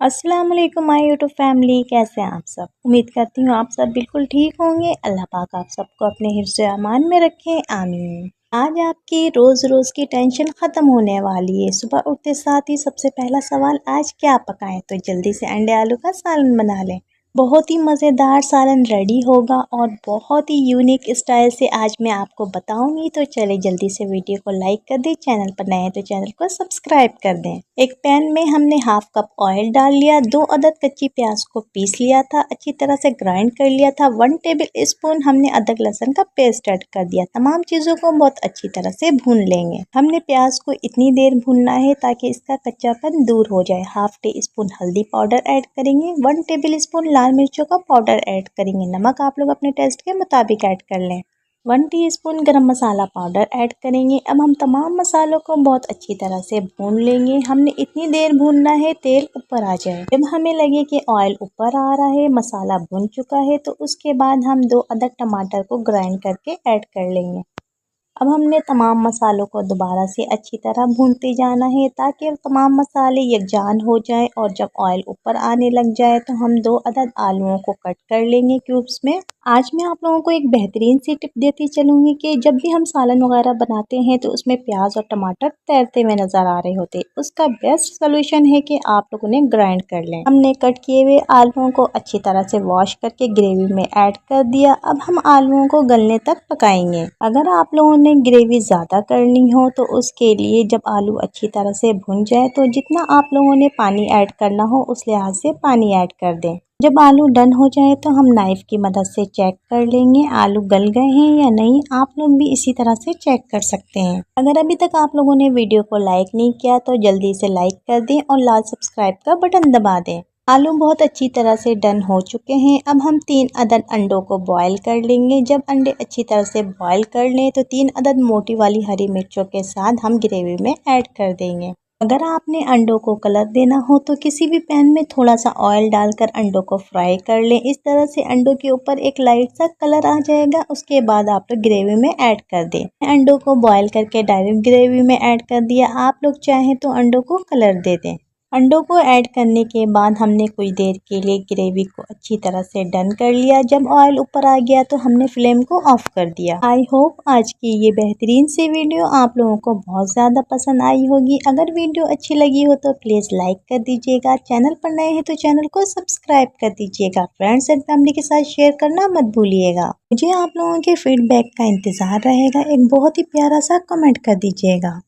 अस्सलाम वालेकुम my YouTube family, कैसे हैं आप सब। उम्मीद करती हूँ आप सब बिल्कुल ठीक होंगे। अल्लाह पाक आप सबको अपने हिफ्ज़ अमान में रखे, आमीन। आज आपकी रोज़ की टेंशन ख़त्म होने वाली है। सुबह उठते साथ ही सबसे पहला सवाल, आज क्या पकाएं। तो जल्दी से अंडे आलू का सालन बना लें। बहुत ही मज़ेदार सालन रेडी होगा और बहुत ही यूनिक स्टाइल से आज मैं आपको बताऊंगी। तो चले जल्दी से वीडियो को लाइक कर दें, चैनल पर नए हैं तो चैनल को सब्सक्राइब कर दें। एक पैन में हमने हाफ कप ऑयल डाल लिया, 2 अदद कच्ची प्याज को पीस लिया था, अच्छी तरह से ग्राइंड कर लिया था। 1 टेबल स्पून हमने अदरक लहसुन का पेस्ट ऐड कर दिया। तमाम चीज़ों को बहुत अच्छी तरह से भून लेंगे। हमने प्याज को इतनी देर भूनना है ताकि इसका कच्चापन दूर हो जाए। हाफ टी स्पून हल्दी पाउडर ऐड करेंगे, 1 टेबल स्पून लाल मिर्चों का पाउडर ऐड करेंगे। नमक आप लोग अपने टेस्ट के मुताबिक ऐड कर लें। 1 टीस्पून गरम मसाला पाउडर ऐड करेंगे। अब हम तमाम मसालों को बहुत अच्छी तरह से भून लेंगे। हमने इतनी देर भूनना है तेल ऊपर आ जाए। जब हमें लगे कि ऑयल ऊपर आ रहा है, मसाला भुन चुका है, तो उसके बाद हम 2 अदद टमाटर को ग्राइंड करके ऐड कर लेंगे। अब हमने तमाम मसालों को दोबारा से अच्छी तरह भूनते जाना है ताकि तमाम मसाले यकजान हो जाएं। और जब ऑयल ऊपर आने लग जाए तो हम 2 अदद आलूओं को कट कर लेंगे क्यूब्स में। आज मैं आप लोगों को एक बेहतरीन सी टिप देती चलूँगी कि जब भी हम सालन वगैरह बनाते हैं तो उसमें प्याज और टमाटर तैरते हुए नज़र आ रहे होते, उसका बेस्ट सोल्यूशन है कि आप लोग उन्हें ग्राइंड कर लें। हमने कट किए हुए आलूओं को अच्छी तरह से वॉश करके ग्रेवी में ऐड कर दिया। अब हम आलूओं को गलने तक पकाएंगे। अगर आप लोगों ने ग्रेवी ज़्यादा करनी हो तो उसके लिए जब आलू अच्छी तरह से भुन जाए तो जितना आप लोगों ने पानी ऐड करना हो उस लिहाज से पानी ऐड कर दें। जब आलू डन हो जाए तो हम नाइफ़ की मदद से चेक कर लेंगे आलू गल गए हैं या नहीं। आप लोग भी इसी तरह से चेक कर सकते हैं। अगर अभी तक आप लोगों ने वीडियो को लाइक नहीं किया तो जल्दी से लाइक कर दें और लाल सब्सक्राइब का बटन दबा दें। आलू बहुत अच्छी तरह से डन हो चुके हैं। अब हम 3 अदद अंडों को बॉईल कर लेंगे। जब अंडे अच्छी तरह से बॉईल कर लें तो 3 अदद मोटी वाली हरी मिर्चों के साथ हम ग्रेवी में ऐड कर देंगे। अगर आपने अंडों को कलर देना हो तो किसी भी पैन में थोड़ा सा ऑयल डालकर अंडों को फ्राई कर लें। इस तरह से अंडों के ऊपर एक लाइट सा कलर आ जाएगा। उसके बाद आप लोग ग्रेवी में ऐड कर दें। अंडों को बॉईल करके डायरेक्ट ग्रेवी में ऐड कर दिया। आप लोग चाहें तो अंडों को कलर दे दें। अंडों को ऐड करने के बाद हमने कुछ देर के लिए ग्रेवी को अच्छी तरह से डन कर लिया। जब ऑयल ऊपर आ गया तो हमने फ्लेम को ऑफ कर दिया। आई होप आज की ये बेहतरीन सी वीडियो आप लोगों को बहुत ज़्यादा पसंद आई होगी। अगर वीडियो अच्छी लगी हो तो प्लीज़ लाइक कर दीजिएगा। चैनल पर नए हैं तो चैनल को सब्सक्राइब कर दीजिएगा। फ्रेंड्स एंड फैमिली के साथ शेयर करना मत भूलिएगा। मुझे आप लोगों के फीडबैक का इंतज़ार रहेगा। एक बहुत ही प्यारा सा कमेंट कर दीजिएगा।